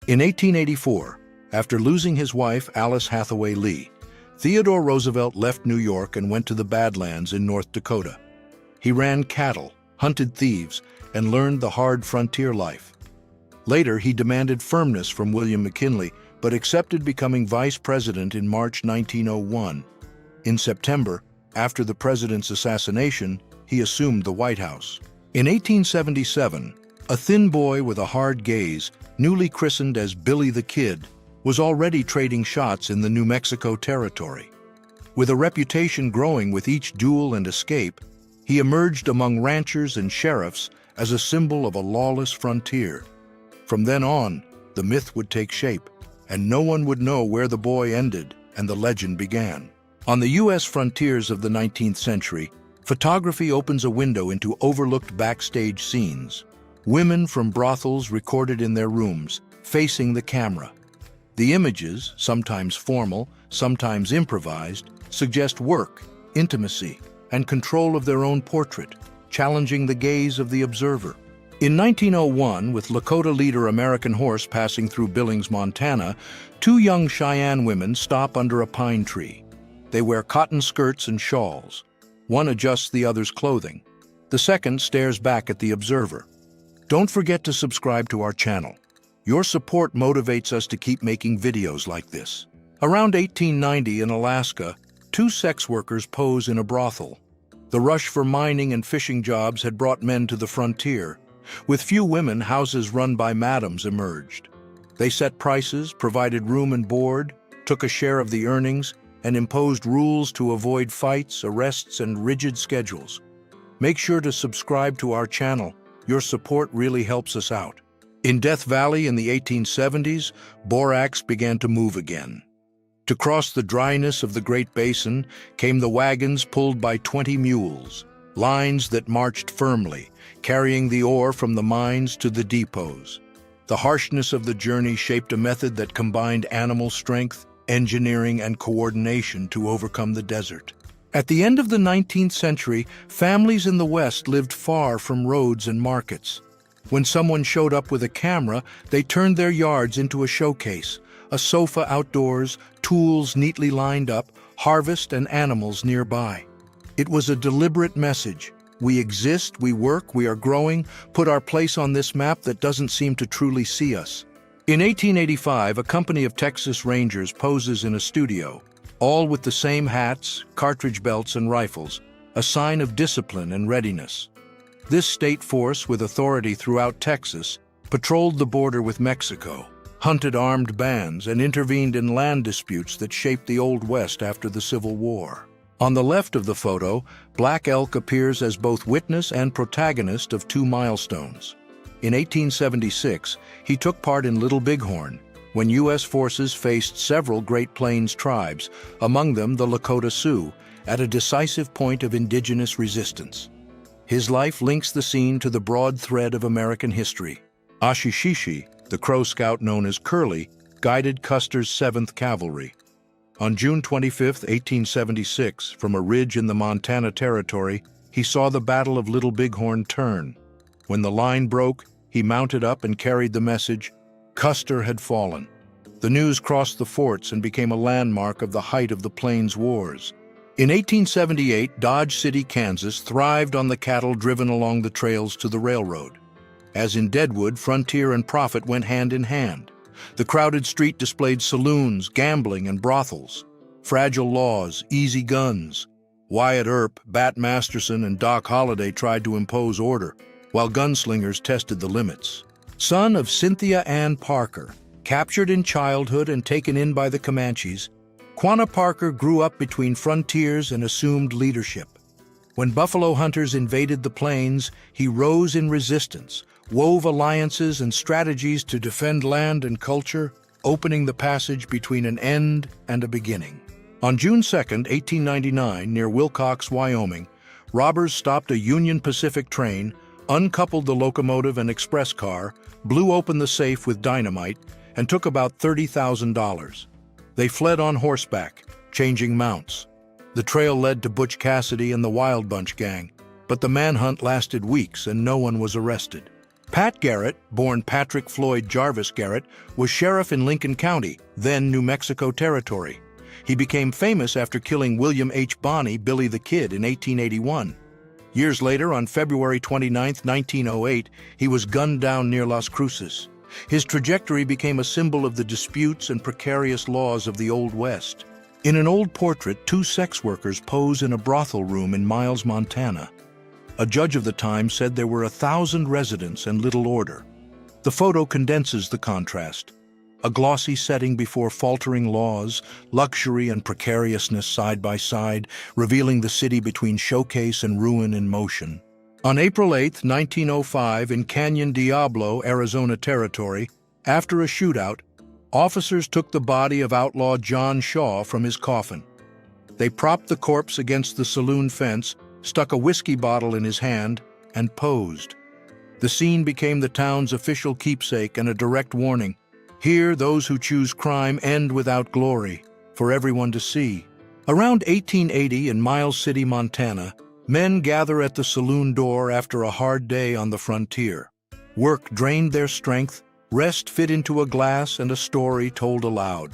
In 1884, after losing his wife Alice Hathaway Lee, Theodore Roosevelt left New York and went to the Badlands in North Dakota. He ran cattle, hunted thieves, and learned the hard frontier life. Later, he demanded firmness from William McKinley, but accepted becoming vice president in March 1901. In September, after the president's assassination, he assumed the White House. In 1877, a thin boy with a hard gaze, newly christened as Billy the Kid, was already trading shots in the New Mexico territory. With a reputation growing with each duel and escape, he emerged among ranchers and sheriffs as a symbol of a lawless frontier. From then on, the myth would take shape, and no one would know where the boy ended and the legend began. On the U.S. frontiers of the 19th century, photography opens a window into overlooked backstage scenes. Women from brothels recorded in their rooms, facing the camera. The images, sometimes formal, sometimes improvised, suggest work, intimacy, and control of their own portrait, challenging the gaze of the observer. In 1901, with Lakota leader American Horse passing through Billings, Montana, two young Cheyenne women stop under a pine tree. They wear cotton skirts and shawls. One adjusts the other's clothing. The second stares back at the observer. Don't forget to subscribe to our channel. Your support motivates us to keep making videos like this. Around 1890 in Alaska, two sex workers pose in a brothel. The rush for mining and fishing jobs had brought men to the frontier. With few women, houses run by madams emerged. They set prices, provided room and board, took a share of the earnings, and imposed rules to avoid fights, arrests, and rigid schedules. Make sure to subscribe to our channel. Your support really helps us out. In Death Valley in the 1870s, Borax began to move again. To cross the dryness of the Great Basin came the wagons pulled by 20 mules, lines that marched firmly, carrying the ore from the mines to the depots. The harshness of the journey shaped a method that combined animal strength, engineering, and coordination to overcome the desert. At the end of the 19th century, families in the West lived far from roads and markets. When someone showed up with a camera, they turned their yards into a showcase, a sofa outdoors, tools neatly lined up, harvest and animals nearby. It was a deliberate message. We exist, we work, we are growing, put our place on this map that doesn't seem to truly see us. In 1885, a company of Texas Rangers poses in a studio, all with the same hats, cartridge belts, and rifles, a sign of discipline and readiness. This state force, with authority throughout Texas, patrolled the border with Mexico, hunted armed bands, and intervened in land disputes that shaped the Old West after the Civil War. On the left of the photo, Black Elk appears as both witness and protagonist of two milestones. In 1876, he took part in Little Bighorn, when U.S. forces faced several Great Plains tribes, among them the Lakota Sioux, at a decisive point of indigenous resistance. His life links the scene to the broad thread of American history. Ashishishi, the Crow Scout known as Curly, guided Custer's 7th Cavalry. On June 25, 1876, from a ridge in the Montana Territory, he saw the Battle of Little Bighorn turn. When the line broke, he mounted up and carried the message, Custer had fallen. The news crossed the forts and became a landmark of the height of the Plains Wars. In 1878, Dodge City, Kansas thrived on the cattle driven along the trails to the railroad. As in Deadwood, frontier and profit went hand in hand. The crowded street displayed saloons, gambling, and brothels. Fragile laws, easy guns. Wyatt Earp, Bat Masterson, and Doc Holliday tried to impose order, while gunslingers tested the limits. Son of Cynthia Ann Parker, captured in childhood and taken in by the Comanches, Quanah Parker grew up between frontiers and assumed leadership. When buffalo hunters invaded the plains, he rose in resistance, wove alliances and strategies to defend land and culture, opening the passage between an end and a beginning. On June 2, 1899, near Wilcox, Wyoming, robbers stopped a Union Pacific train, uncoupled the locomotive and express car, blew open the safe with dynamite, and took about $30,000. They fled on horseback, changing mounts. The trail led to Butch Cassidy and the Wild Bunch gang, but the manhunt lasted weeks and no one was arrested. Pat Garrett, born Patrick Floyd Jarvis Garrett, was sheriff in Lincoln County, then New Mexico Territory. He became famous after killing William H. Bonney, Billy the Kid, in 1881. Years later, on February 29, 1908, he was gunned down near Las Cruces. His trajectory became a symbol of the disputes and precarious laws of the Old West. In an old portrait, two sex workers pose in a brothel room in Miles, Montana. A judge of the time said there were 1,000 residents and little order. The photo condenses the contrast. A glossy setting before faltering laws, luxury and precariousness side by side, revealing the city between showcase and ruin in motion. On April 8, 1905, in Canyon Diablo, Arizona Territory, after a shootout, officers took the body of outlaw John Shaw from his coffin. They propped the corpse against the saloon fence, stuck a whiskey bottle in his hand, and posed. The scene became the town's official keepsake and a direct warning. Here, those who choose crime end without glory, for everyone to see. Around 1880 in Miles City, Montana, men gather at the saloon door after a hard day on the frontier. Work drained their strength, rest fit into a glass, and a story told aloud.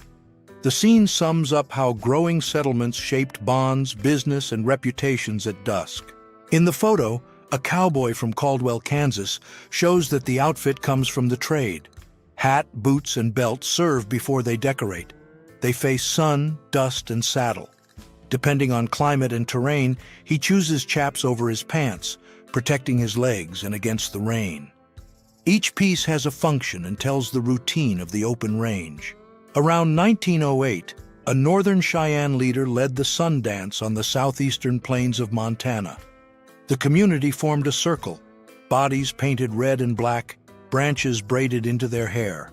The scene sums up how growing settlements shaped bonds, business, and reputations at dusk. In the photo, a cowboy from Caldwell, Kansas, shows that the outfit comes from the trade. Hat, boots, and belt serve before they decorate. They face sun, dust, and saddle. Depending on climate and terrain, he chooses chaps over his pants, protecting his legs and against the rain. Each piece has a function and tells the routine of the open range. Around 1908, a northern Cheyenne leader led the sun dance on the southeastern plains of Montana. The community formed a circle, bodies painted red and black, branches braided into their hair.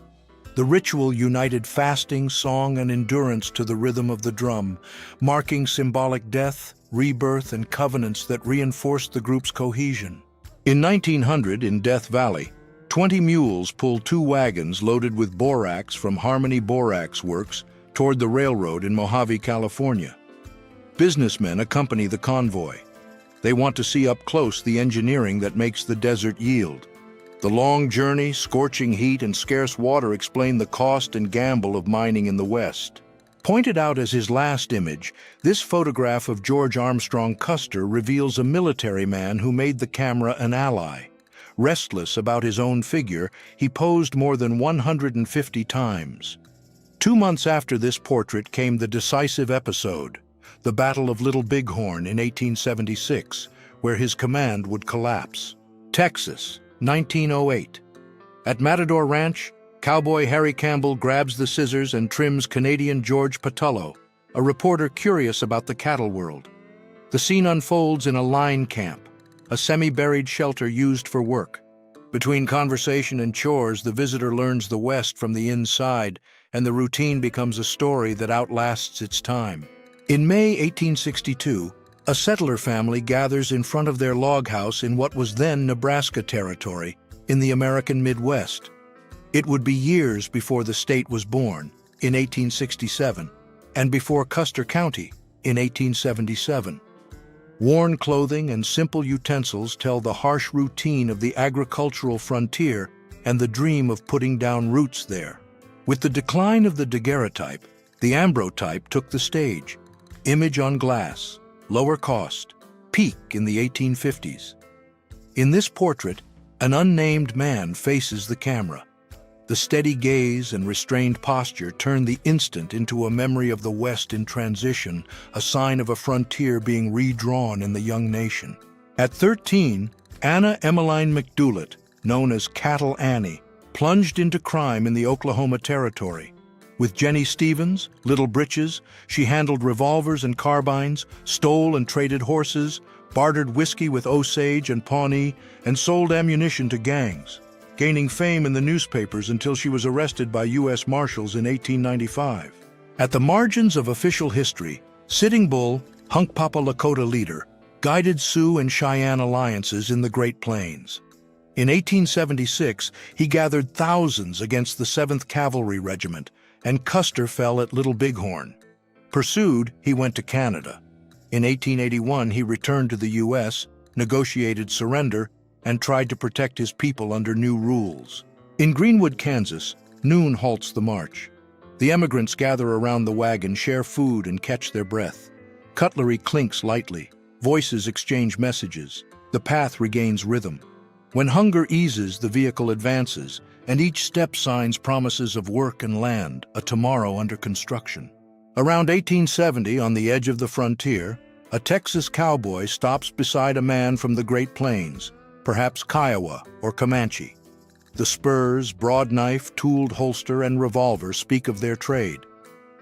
The ritual united fasting, song, and endurance to the rhythm of the drum, marking symbolic death, rebirth, and covenants that reinforced the group's cohesion. In 1900, in Death Valley, 20 mules pulled 2 wagons loaded with borax from Harmony Borax Works toward the railroad in Mojave, California. Businessmen accompany the convoy. They want to see up close the engineering that makes the desert yield. The long journey, scorching heat, and scarce water explain the cost and gamble of mining in the West. Pointed out as his last image, this photograph of George Armstrong Custer reveals a military man who made the camera an ally. Restless about his own figure, he posed more than 150 times. 2 months after this portrait came the decisive episode, the Battle of Little Bighorn in 1876, where his command would collapse. Texas, 1908. At Matador Ranch, cowboy Harry Campbell grabs the scissors and trims Canadian George Patullo, a reporter curious about the cattle world. The scene unfolds in a line camp, a semi-buried shelter used for work. Between conversation and chores, the visitor learns the West from the inside, and the routine becomes a story that outlasts its time. In May 1862, a settler family gathers in front of their log house in what was then Nebraska Territory, in the American Midwest. It would be years before the state was born, in 1867, and before Custer County, in 1877. Worn clothing and simple utensils tell the harsh routine of the agricultural frontier and the dream of putting down roots there. With the decline of the daguerreotype, the ambrotype took the stage. Image on glass, lower cost, peak in the 1850s. In this portrait, an unnamed man faces the camera. The steady gaze and restrained posture turn the instant into a memory of the West in transition, a sign of a frontier being redrawn in the young nation. At 13, Anna Emmeline McDoulet, known as Cattle Annie, plunged into crime in the Oklahoma Territory. With Jenny Stevens, Little Britches, she handled revolvers and carbines, stole and traded horses, bartered whiskey with Osage and Pawnee, and sold ammunition to gangs, gaining fame in the newspapers until she was arrested by U.S. Marshals in 1895. At the margins of official history, Sitting Bull, Hunkpapa Lakota leader, guided Sioux and Cheyenne alliances in the Great Plains. In 1876, he gathered thousands against the 7th Cavalry Regiment, and Custer fell at Little Bighorn. Pursued, he went to Canada. In 1881, he returned to the U.S., negotiated surrender, and tried to protect his people under new rules. In Greenwood, Kansas, noon halts the march. The emigrants gather around the wagon, share food, and catch their breath. Cutlery clinks lightly. Voices exchange messages. The path regains rhythm. When hunger eases, the vehicle advances, and each step signs promises of work and land, a tomorrow under construction. Around 1870, on the edge of the frontier, a Texas cowboy stops beside a man from the Great Plains, perhaps Kiowa or Comanche. The spurs, broad knife, tooled holster, and revolver speak of their trade.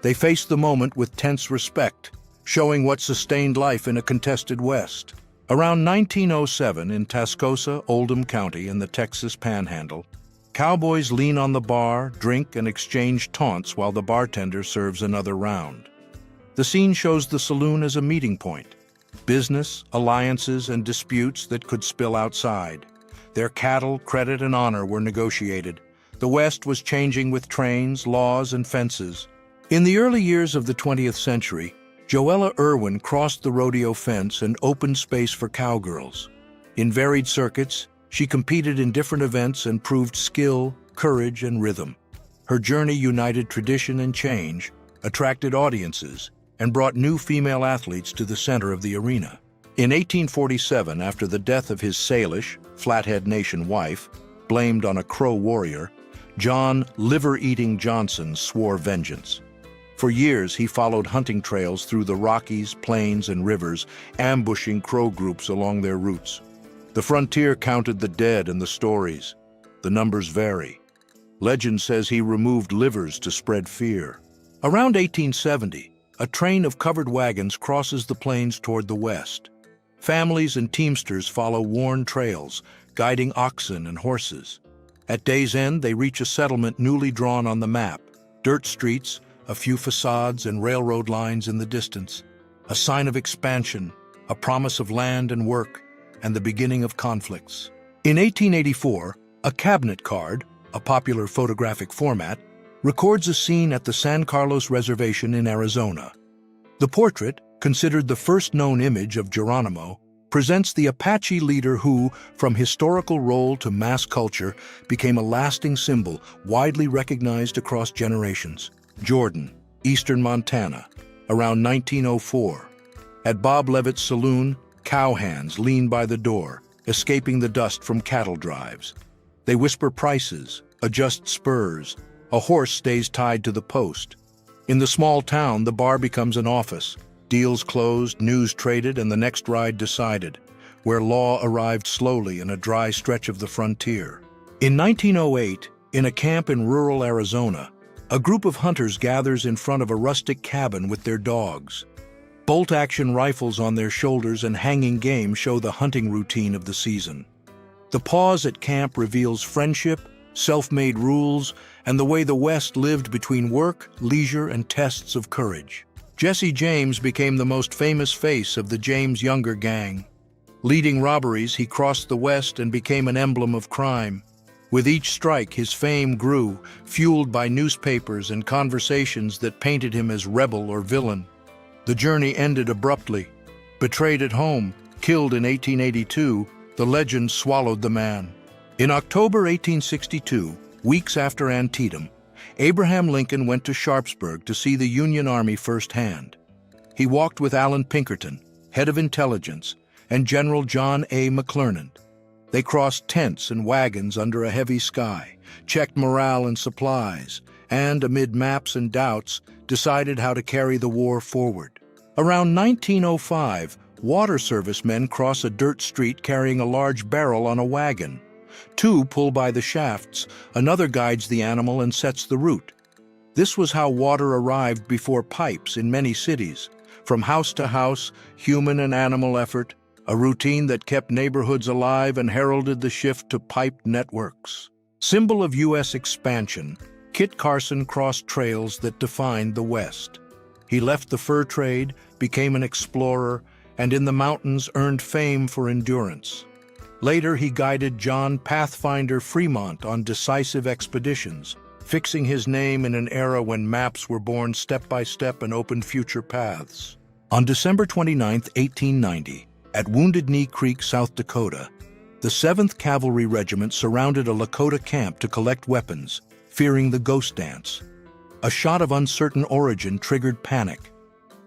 They face the moment with tense respect, showing what sustained life in a contested West. Around 1907, in Tascosa, Oldham County, in the Texas Panhandle, cowboys lean on the bar, drink, and exchange taunts while the bartender serves another round. The scene shows the saloon as a meeting point. Business, alliances, and disputes that could spill outside. Their cattle, credit, and honor were negotiated. The West was changing with trains, laws, and fences. In the early years of the 20th century, Joella Irwin crossed the rodeo fence and opened space for cowgirls. In varied circuits, she competed in different events and proved skill, courage, and rhythm. Her journey united tradition and change, attracted audiences, and brought new female athletes to the center of the arena. In 1847, after the death of his Salish, Flathead Nation wife, blamed on a Crow warrior, John Liver-Eating Johnson swore vengeance. For years, he followed hunting trails through the Rockies, plains, and rivers, ambushing Crow groups along their routes. The frontier counted the dead and the stories. The numbers vary. Legend says he removed livers to spread fear. Around 1870, a train of covered wagons crosses the plains toward the west. Families and teamsters follow worn trails, guiding oxen and horses. At day's end, they reach a settlement newly drawn on the map. Dirt streets, a few facades, and railroad lines in the distance. A sign of expansion, a promise of land and work, and the beginning of conflicts. In 1884, a cabinet card, a popular photographic format, records a scene at the San Carlos Reservation in Arizona. The portrait, considered the first known image of Geronimo, presents the Apache leader who, from historical role to mass culture, became a lasting symbol widely recognized across generations. Jordan, eastern Montana, around 1904. At Bob Levitt's saloon, cowhands lean by the door, escaping the dust from cattle drives. They whisper prices, adjust spurs. A horse stays tied to the post. In the small town, the bar becomes an office. Deals closed, news traded, and the next ride decided, where law arrived slowly in a dry stretch of the frontier. In 1908, in a camp in rural Arizona, a group of hunters gathers in front of a rustic cabin with their dogs. Bolt-action rifles on their shoulders and hanging game show the hunting routine of the season. The pause at camp reveals friendship, self-made rules, and the way the West lived between work, leisure, and tests of courage. Jesse James became the most famous face of the James Younger gang. Leading robberies, he crossed the West and became an emblem of crime. With each strike, his fame grew, fueled by newspapers and conversations that painted him as rebel or villain. The journey ended abruptly. Betrayed at home, killed in 1882, the legend swallowed the man. In October 1862, weeks after Antietam, Abraham Lincoln went to Sharpsburg to see the Union Army firsthand. He walked with Allen Pinkerton, head of intelligence, and General John A. McClernand. They crossed tents and wagons under a heavy sky, checked morale and supplies, and, amid maps and doubts, decided how to carry the war forward. Around 1905, water service men cross a dirt street carrying a large barrel on a wagon. Two pull by the shafts, another guides the animal and sets the route. This was how water arrived before pipes in many cities. From house to house, human and animal effort, a routine that kept neighborhoods alive and heralded the shift to piped networks. Symbol of U.S. expansion, Kit Carson crossed trails that defined the West. He left the fur trade, became an explorer, and in the mountains earned fame for endurance. Later, he guided John Pathfinder Fremont on decisive expeditions, fixing his name in an era when maps were born step by step and opened future paths. On December 29, 1890, at Wounded Knee Creek, South Dakota, The 7th Cavalry Regiment surrounded a Lakota camp to collect weapons, fearing the ghost dance. A shot of uncertain origin triggered panic.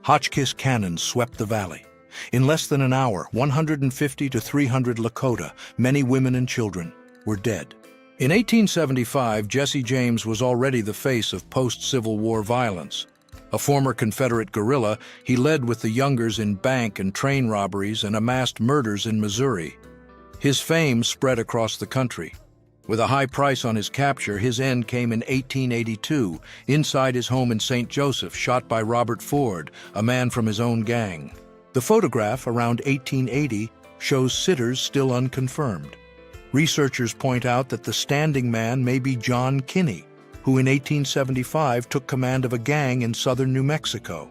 Hotchkiss cannons swept the valley. In less than an hour, 150 to 300 Lakota, many women and children, were dead. In 1875, Jesse James was already the face of post-Civil War violence. A former Confederate guerrilla, he led with the Youngers in bank and train robberies and amassed murders in Missouri. His fame spread across the country. With a high price on his capture, his end came in 1882, inside his home in St. Joseph, shot by Robert Ford, a man from his own gang. The photograph, around 1880, shows sitters still unconfirmed. Researchers point out that the standing man may be John Kinney, who in 1875 took command of a gang in southern New Mexico.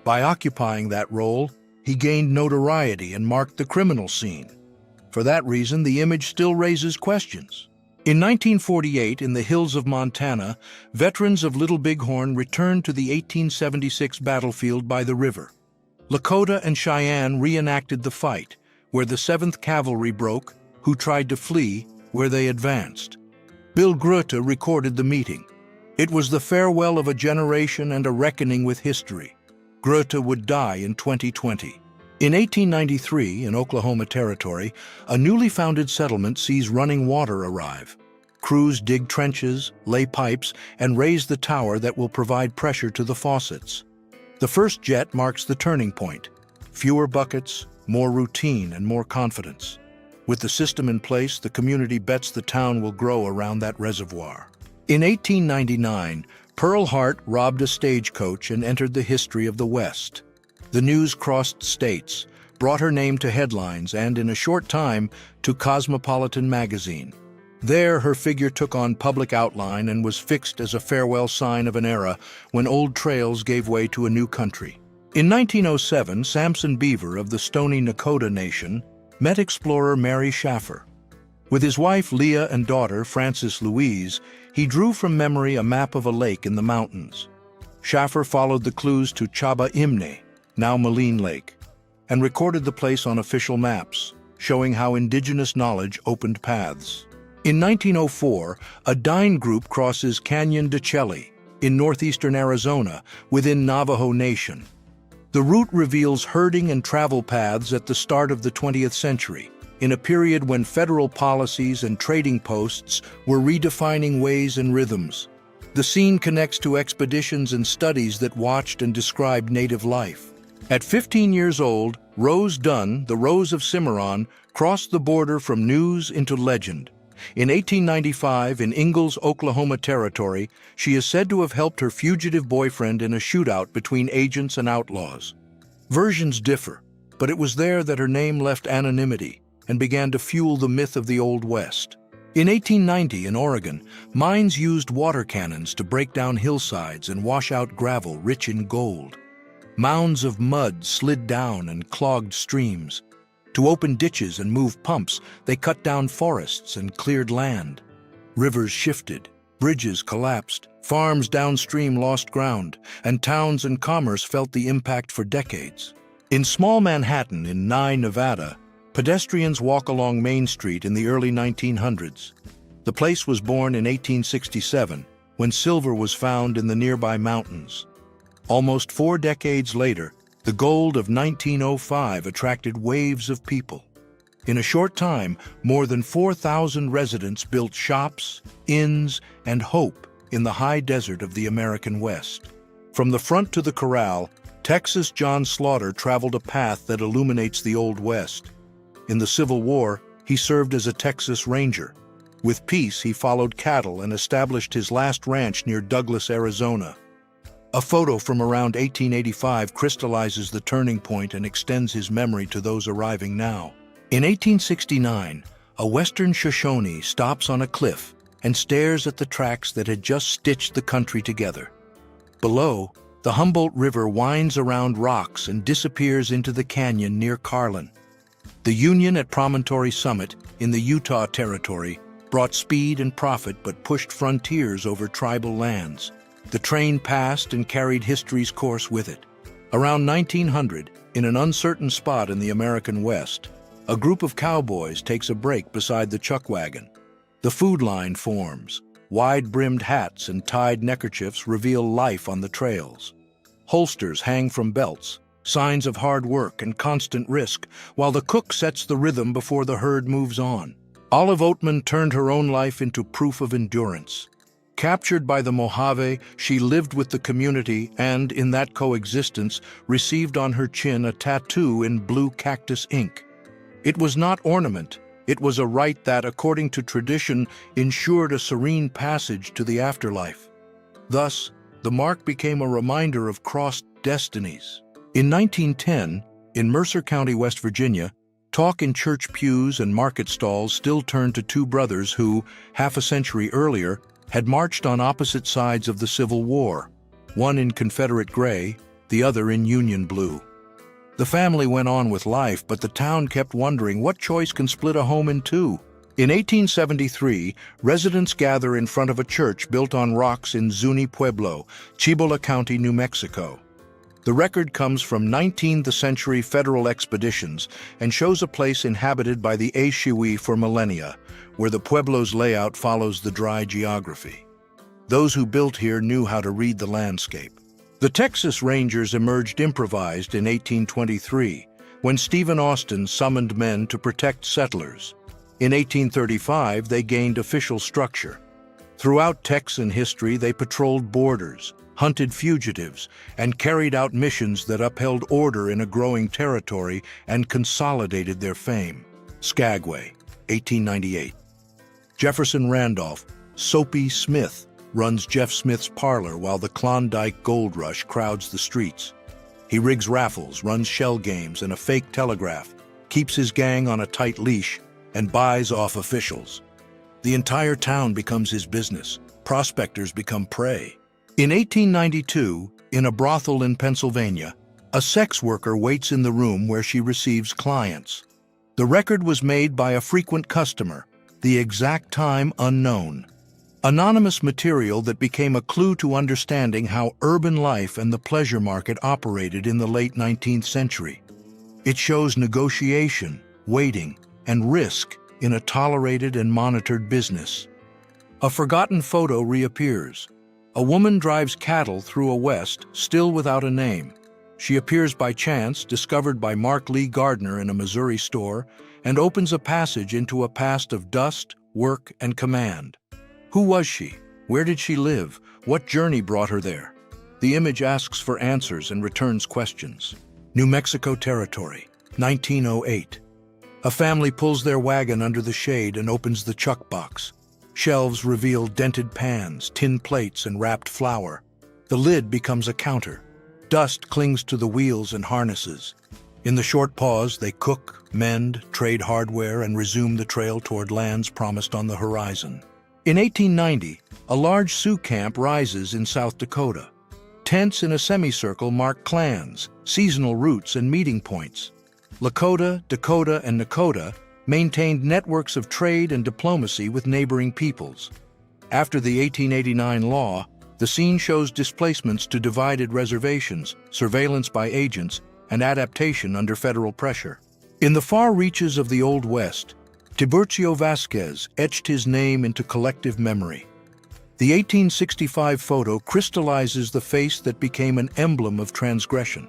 By occupying that role, he gained notoriety and marked the criminal scene. For that reason, the image still raises questions. In 1948, in the hills of Montana, veterans of Little Bighorn returned to the 1876 battlefield by the river. Lakota and Cheyenne reenacted the fight, where the 7th Cavalry broke, who tried to flee, where they advanced. Bill Dulan recorded the meeting. It was the farewell of a generation and a reckoning with history. Dulan would die in 2020. In 1893, in Oklahoma Territory, a newly founded settlement sees running water arrive. Crews dig trenches, lay pipes, and raise the tower that will provide pressure to the faucets. The first jet marks the turning point. Fewer buckets, more routine, and more confidence. With the system in place, the community bets the town will grow around that reservoir. In 1899, Pearl Hart robbed a stagecoach and entered the history of the West. The news crossed states, brought her name to headlines, and in a short time to Cosmopolitan magazine. There, her figure took on public outline and was fixed as a farewell sign of an era when old trails gave way to a new country. In 1907, Samson Beaver of the Stoney Nakoda Nation met explorer Mary Schaffer. With his wife Leah and daughter Frances Louise, he drew from memory a map of a lake in the mountains. Schaffer followed the clues to Chaba Imne, now Moline Lake, and recorded the place on official maps, showing how indigenous knowledge opened paths. In 1904, a Dine group crosses Canyon de Chelly in northeastern Arizona within Navajo Nation. The route reveals herding and travel paths at the start of the 20th century, in a period when federal policies and trading posts were redefining ways and rhythms. The scene connects to expeditions and studies that watched and described native life. At 15 years old, Rose Dunn, the Rose of Cimarron, crossed the border from news into legend. In 1895, in Ingalls, Oklahoma Territory, she is said to have helped her fugitive boyfriend in a shootout between agents and outlaws. Versions differ, but it was there that her name left anonymity and began to fuel the myth of the Old West. In 1890, in Oregon, mines used water cannons to break down hillsides and wash out gravel rich in gold. Mounds of mud slid down and clogged streams. To open ditches and move pumps, they cut down forests and cleared land. Rivers shifted, bridges collapsed, farms downstream lost ground, and towns and commerce felt the impact for decades. In small Manhattan in Nye, Nevada, pedestrians walk along Main Street in the early 1900s. The place was born in 1867, when silver was found in the nearby mountains. Almost 4 decades later, the gold of 1905 attracted waves of people. In a short time, more than 4,000 residents built shops, inns, and hope in the high desert of the American West. From the front to the corral, Texas John Slaughter traveled a path that illuminates the Old West. In the Civil War, he served as a Texas Ranger. With peace, he followed cattle and established his last ranch near Douglas, Arizona. A photo from around 1885 crystallizes the turning point and extends his memory to those arriving now. In 1869, a Western Shoshone stops on a cliff and stares at the tracks that had just stitched the country together. Below, the Humboldt River winds around rocks and disappears into the canyon near Carlin. The Union at Promontory Summit, in the Utah Territory, brought speed and profit but pushed frontiers over tribal lands. The train passed and carried history's course with it. Around 1900, in an uncertain spot in the American West, A group of cowboys takes a break beside the chuck wagon. The food line forms. Wide-brimmed hats and tied neckerchiefs reveal life on the trails. Holsters hang from belts, signs of hard work and constant risk, while the cook sets the rhythm before the herd moves on. Olive Oatman turned her own life into proof of endurance. Captured by the Mojave, she lived with the community and, in that coexistence, received on her chin a tattoo in blue cactus ink. It was not ornament. It was a rite that, according to tradition, ensured a serene passage to the afterlife. Thus, the mark became a reminder of crossed destinies. In 1910, in Mercer County, West Virginia, talk in church pews and market stalls still turned to two brothers who, half a century earlier, had marched on opposite sides of the Civil War, one in Confederate gray, the other in Union blue. The family went on with life, but the town kept wondering what choice can split a home in two. In 1873, residents gather in front of a church built on rocks in Zuni Pueblo, Cibola County, New Mexico. The record comes from 19th century federal expeditions and shows a place inhabited by the Aishewee for millennia, where the Pueblo's layout follows the dry geography. Those who built here knew how to read the landscape. The Texas Rangers emerged improvised in 1823, when Stephen Austin summoned men to protect settlers. In 1835, they gained official structure. Throughout Texan history, they patrolled borders, hunted fugitives, and carried out missions that upheld order in a growing territory and consolidated their fame. Skagway, 1898. Jefferson Randolph, Soapie Smith, runs Jeff Smith's parlor while the Klondike Gold Rush crowds the streets. He rigs raffles, runs shell games and a fake telegraph, keeps his gang on a tight leash, and buys off officials. The entire town becomes his business. Prospectors become prey. In 1892, in a brothel in Pennsylvania, a sex worker waits in the room where she receives clients. The record was made by a frequent customer, the exact time unknown. Anonymous material that became a clue to understanding how urban life and the pleasure market operated in the late 19th century. It shows negotiation, waiting, and risk in a tolerated and monitored business. A forgotten photo reappears. A woman drives cattle through a west, still without a name. She appears by chance, discovered by Mark Lee Gardner in a Missouri store, and opens a passage into a past of dust, work, and command. Who was she? Where did she live? What journey brought her there? The image asks for answers and returns questions. New Mexico Territory, 1908. A family pulls their wagon under the shade and opens the chuck box. Shelves reveal dented pans, tin plates, and wrapped flour. The lid becomes a counter. Dust clings to the wheels and harnesses. In the short pause, they cook, mend, trade hardware, and resume the trail toward lands promised on the horizon. In 1890, a large Sioux camp rises in South Dakota. Tents in a semicircle mark clans, seasonal routes, and meeting points. Lakota, Dakota, and Nakota maintained networks of trade and diplomacy with neighboring peoples. After the 1889 law, the scene shows displacements to divided reservations, surveillance by agents, and adaptation under federal pressure. In the far reaches of the Old West, Tibúrcio Vásquez etched his name into collective memory. The 1865 photo crystallizes the face that became an emblem of transgression.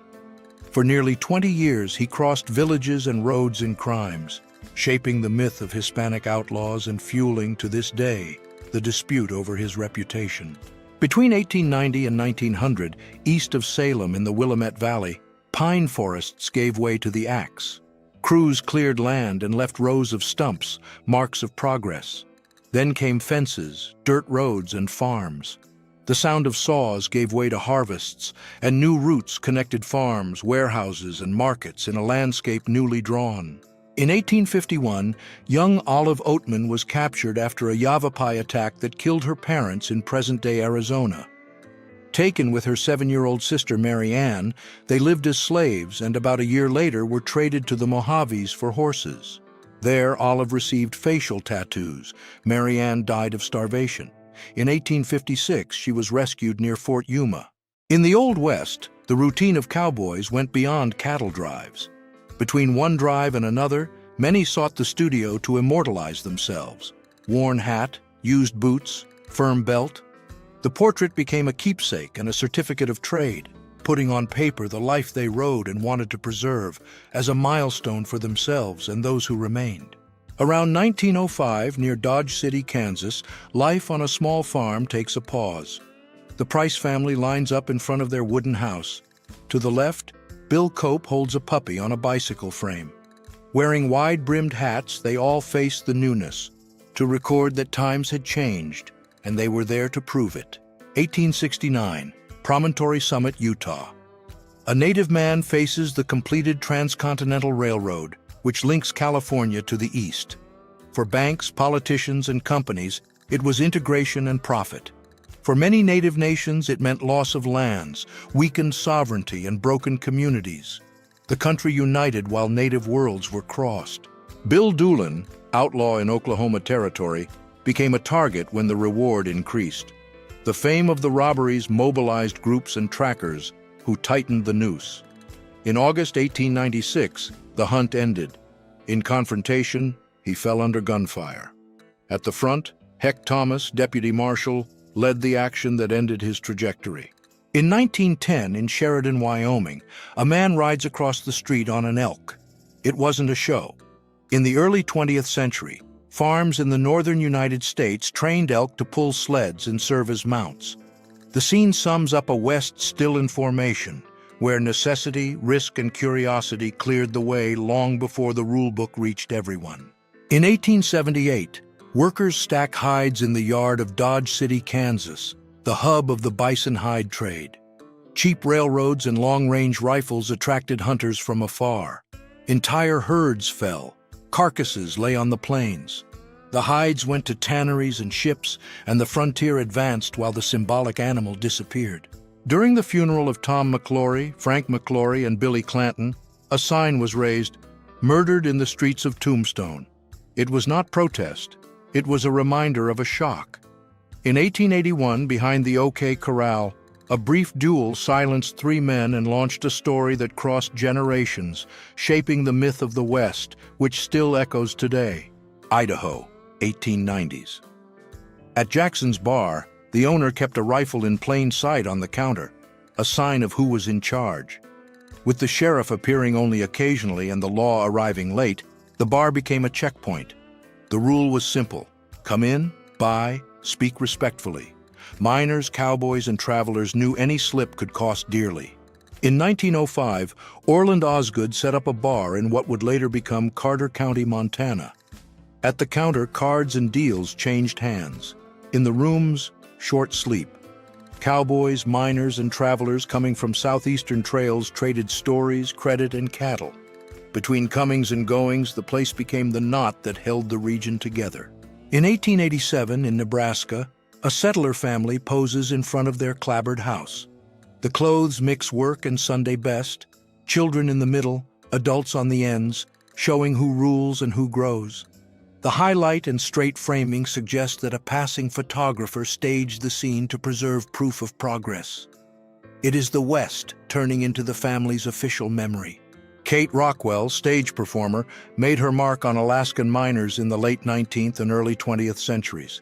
For nearly 20 years, he crossed villages and roads in crimes, shaping the myth of Hispanic outlaws and fueling, to this day, the dispute over his reputation. Between 1890 and 1900, east of Salem in the Willamette Valley, pine forests gave way to the axe. Crews cleared land and left rows of stumps, marks of progress. Then came fences, dirt roads, and farms. The sound of saws gave way to harvests, and new routes connected farms, warehouses, and markets in a landscape newly drawn. In 1851, young Olive Oatman was captured after a Yavapai attack that killed her parents in present-day Arizona. Taken with her 7-year-old sister Mary Ann, they lived as slaves and about a year later were traded to the Mojaves for horses. There, Olive received facial tattoos. Mary Ann died of starvation. In 1856, she was rescued near Fort Yuma. In the Old West, the routine of cowboys went beyond cattle drives. Between one drive and another, Many sought the studio to immortalize themselves. Worn hat, used boots, firm belt. The portrait became a keepsake and a certificate of trade, putting on paper the life they rode and wanted to preserve as a milestone for themselves and those who remained. Around 1905, near Dodge City, Kansas, life on a small farm takes a pause. The Price family lines up in front of their wooden house. To the left, Bill Cope holds a puppy on a bicycle frame. Wearing wide-brimmed hats, they all face the newness, to record that times had changed, and they were there to prove it. 1869, Promontory Summit, Utah. A native man faces the completed transcontinental railroad, which links California to the east. For banks, politicians, and companies, it was integration and profit. For many native nations, it meant loss of lands, weakened sovereignty, and broken communities. The country united while native worlds were crossed. Bill Dulan, outlaw in Oklahoma Territory, became a target when the reward increased. The fame of the robberies mobilized groups and trackers who tightened the noose. In August 1896, the hunt ended. In confrontation, he fell under gunfire. At the front, Heck Thomas, deputy marshal, led the action that ended his trajectory. In 1910, in Sheridan, Wyoming, a man rides across the street on an elk. It wasn't a show. In the early 20th century, farms in the northern United States trained elk to pull sleds and serve as mounts. The scene sums up a West still in formation, where necessity, risk, and curiosity cleared the way long before the rulebook reached everyone. In 1878, workers stack hides in the yard of Dodge City, Kansas, the hub of the bison hide trade. Cheap railroads and long-range rifles attracted hunters from afar. Entire herds fell. Carcasses lay on the plains. The hides went to tanneries and ships, and the frontier advanced while the symbolic animal disappeared. During the funeral of Tom McClory, Frank McClory, and Billy Clanton, a sign was raised, "Murdered in the streets of Tombstone." It was not protest. It was a reminder of a shock. In 1881, behind the OK Corral, a brief duel silenced 3 men and launched a story that crossed generations, shaping the myth of the West, which still echoes today. Idaho, 1890s. At Jackson's Bar, the owner kept a rifle in plain sight on the counter, a sign of who was in charge. With the sheriff appearing only occasionally and the law arriving late, the bar became a checkpoint. The rule was simple: come in, buy, speak respectfully. Miners, cowboys, and travelers knew any slip could cost dearly. In 1905, Orland Osgood set up a bar in what would later become Carter County, Montana. At the counter, cards and deals changed hands. In the rooms, short sleep. Cowboys, miners, and travelers coming from southeastern trails traded stories, credit, and cattle. Between comings and goings, the place became the knot that held the region together. In 1887, in Nebraska, a settler family poses in front of their clapboard house. The clothes mix work and Sunday best, children in the middle, adults on the ends, showing who rules and who grows. The highlight and straight framing suggest that a passing photographer staged the scene to preserve proof of progress. It is the West turning into the family's official memory. Kate Rockwell, stage performer, made her mark on Alaskan miners in the late 19th and early 20th centuries.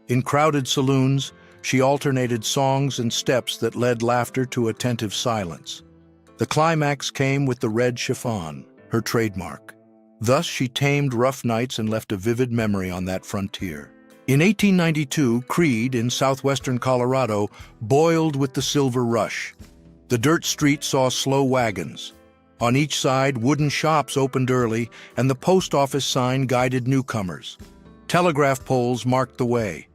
In crowded saloons, she alternated songs and steps that led laughter to attentive silence. The climax came with the red chiffon, her trademark. Thus, she tamed rough nights and left a vivid memory on that frontier. In 1892, Creede, in southwestern Colorado, boiled with the silver rush. The dirt street saw slow wagons. On each side, wooden shops opened early, and the post office sign guided newcomers. Telegraph poles marked the way.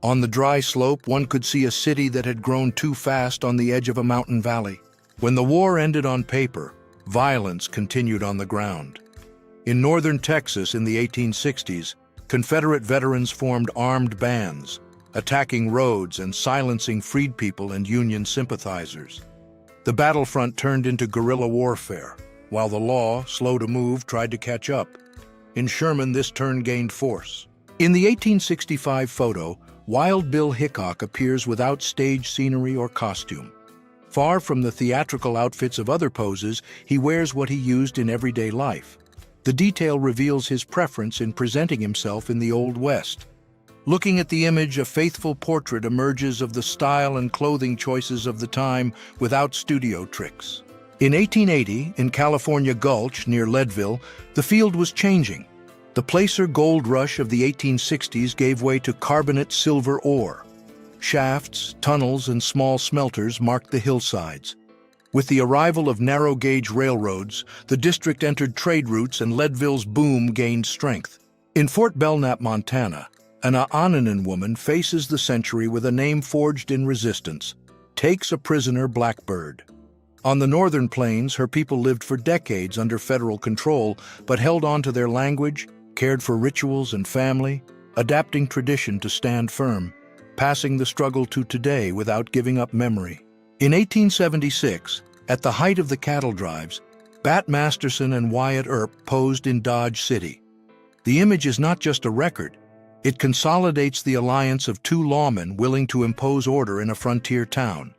On the dry slope, one could see a city that had grown too fast on the edge of a mountain valley. When the war ended on paper, violence continued on the ground. In northern Texas in the 1860s, Confederate veterans formed armed bands, attacking roads and silencing freed people and Union sympathizers. The battlefront turned into guerrilla warfare, while the law, slow to move, tried to catch up. In Sherman, this turn gained force. In the 1865 photo, Wild Bill Hickok appears without stage scenery or costume. Far from the theatrical outfits of other poses, he wears what he used in everyday life: The detail reveals his preference in presenting himself in the Old West. Looking at the image, a faithful portrait emerges of the style and clothing choices of the time without studio tricks. In 1880, in California Gulch near Leadville, the field was changing. The placer gold rush of the 1860s gave way to carbonate silver ore. Shafts, tunnels, and small smelters marked the hillsides. With the arrival of narrow-gauge railroads, the district entered trade routes and Leadville's boom gained strength. In Fort Belknap, Montana, an Aaninan woman faces the century with a name forged in resistance, takes a prisoner Blackbird. On the northern plains, her people lived for decades under federal control, but held on to their language, cared for rituals and family, adapting tradition to stand firm, passing the struggle to today without giving up memory. In 1876, at the height of the cattle drives, Bat Masterson and Wyatt Earp posed in Dodge City. The image is not just a record, it consolidates the alliance of two lawmen willing to impose order in a frontier town.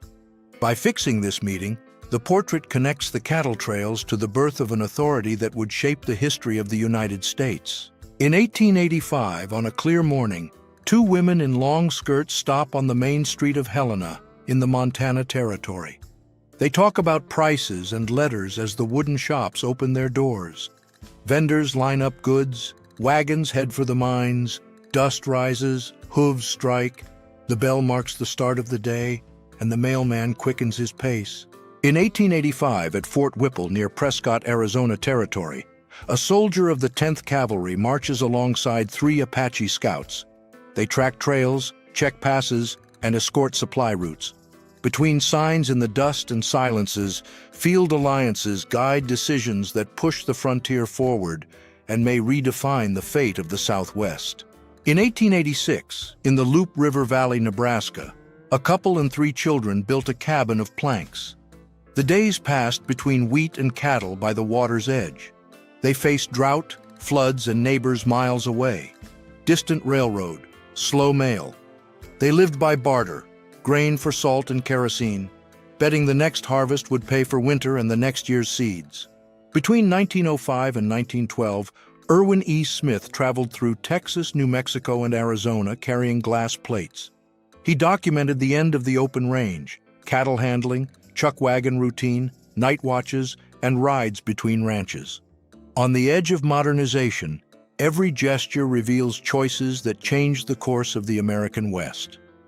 By fixing this meeting, the portrait connects the cattle trails to the birth of an authority that would shape the history of the United States. In 1885, on a clear morning, two women in long skirts stop on the main street of Helena in the Montana Territory. They talk about prices and letters as the wooden shops open their doors. Vendors line up goods, wagons head for the mines, dust rises, hooves strike, the bell marks the start of the day, and the mailman quickens his pace. In 1885, at Fort Whipple near Prescott, Arizona Territory, a soldier of the 10th Cavalry marches alongside 3 Apache scouts. They track trails, check passes, and escort supply routes. Between signs in the dust and silences, field alliances guide decisions that push the frontier forward and may redefine the fate of the Southwest. In 1886, in the Loup River Valley, Nebraska, a couple and 3 children built a cabin of planks. The days passed between wheat and cattle by the water's edge. They faced drought, floods, and neighbors miles away. Distant railroad, slow mail. They lived by barter, grain for salt and kerosene, betting the next harvest would pay for winter and the next year's seeds. Between 1905 and 1912, Irwin E. Smith traveled through Texas, New Mexico, and Arizona carrying glass plates. He documented the end of the open range, cattle handling, chuck wagon routine, night watches, and rides between ranches. On the edge of modernization, every gesture reveals choices that changed the course of the American West.